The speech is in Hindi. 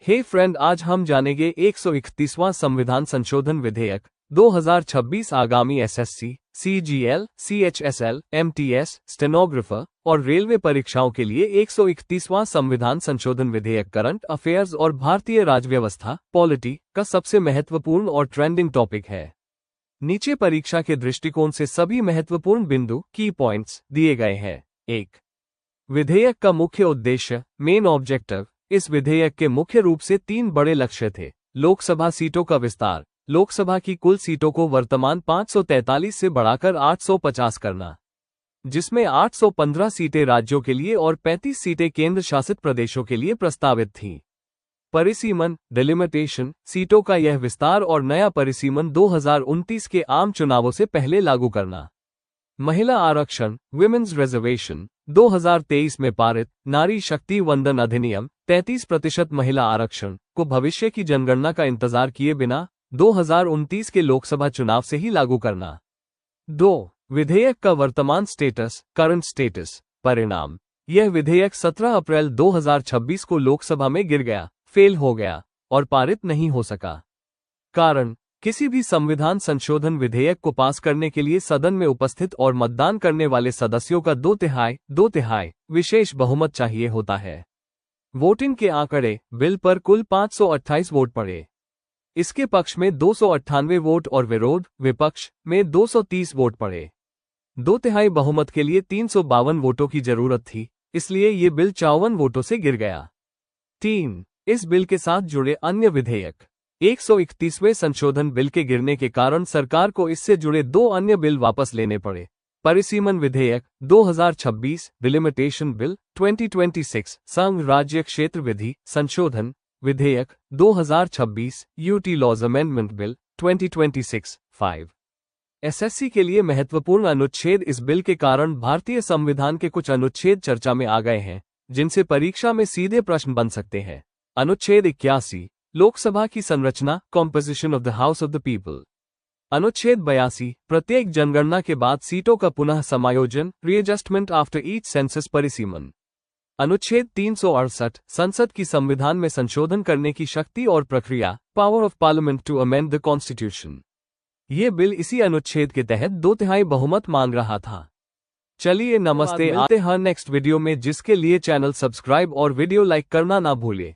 हे फ्रेंड, आज हम जानेंगे 131वां संविधान संशोधन विधेयक 2026 आगामी SSC, CGL, CHSL, MTS, stenographer और रेलवे परीक्षाओं के लिए 131वां संविधान संशोधन विधेयक करंट अफेयर्स और भारतीय राजव्यवस्था पॉलिटी का सबसे महत्वपूर्ण और ट्रेंडिंग टॉपिक है। नीचे परीक्षा के दृष्टिकोण से सभी महत्वपूर्ण बिंदु की पॉइंट्स दिए गए हैं। 1. विधेयक का मुख्य उद्देश्य मेन ऑब्जेक्टिव। इस विधेयक के मुख्य रूप से 3 बड़े लक्ष्य थे। लोकसभा सीटों का विस्तार, लोकसभा की कुल सीटों को वर्तमान 543 से बढ़ाकर 850 करना, जिसमें 815 सीटें राज्यों के लिए और 35 सीटें केंद्र शासित प्रदेशों के लिए प्रस्तावित थीं। परिसीमन डिलिमिटेशन, सीटों का यह विस्तार और नया परिसीमन 2029 के आम चुनावों से पहले लागू करना। महिला आरक्षण विमेन्स रिजर्वेशन, 2023 में पारित नारी शक्ति वंदन अधिनियम 33% महिला आरक्षण को भविष्य की जनगणना का इंतजार किए बिना 2029 के लोकसभा चुनाव से ही लागू करना। 2. विधेयक का वर्तमान स्टेटस करंट स्टेटस। परिणाम, यह विधेयक 17 अप्रैल 2026 को लोकसभा में गिर गया, फेल हो गया और पारित नहीं हो सका। कारण, किसी भी संविधान संशोधन विधेयक को पास करने के लिए सदन में उपस्थित और मतदान करने वाले सदस्यों का 2/3 विशेष बहुमत चाहिए होता है। वोटिंग के आंकड़े, बिल पर कुल 528 वोट पड़े। इसके पक्ष में 298 वोट और विपक्ष में 230 वोट पड़े। 2/3 बहुमत के लिए 352 वोटों की जरूरत थी, इसलिए ये बिल 54 वोटों से गिर गया। 3. इस बिल के साथ जुड़े अन्य विधेयक। 131वें संशोधन बिल के गिरने के कारण सरकार को इससे जुड़े 2 अन्य बिल वापस लेने पड़े। परिसीमन विधेयक 2026, डिलिमिटेशन बिल 2026, संघ राज्य क्षेत्र विधि संशोधन विधेयक 2026, UT laws amendment bill 2026। 5. SSC के लिए महत्वपूर्ण अनुच्छेद। इस बिल के कारण भारतीय संविधान के कुछ अनुच्छेद चर्चा में आ गए हैं, जिनसे परीक्षा में सीधे प्रश्न बन सकते हैं। अनुच्छेद 81, लोकसभा की संरचना, composition of the house of the people. अनुच्छेद 82, प्रत्येक जनगणना के बाद सीटों का पुनः समायोजन, रीएडजस्टमेंट आफ्टर ईच सेंसस। परिसीमन। अनुच्छेद 368, संसद की संविधान में संशोधन करने की शक्ति और प्रक्रिया, power of parliament to amend the constitution. ये बिल इसी अनुच्छेद के तहत 2/3 बहुमत मांग रहा था। चलिए नमस्ते, आते हैं नेक्स्ट वीडियो में, जिसके लिए चैनल सब्सक्राइब और वीडियो लाइक करना ना भूले।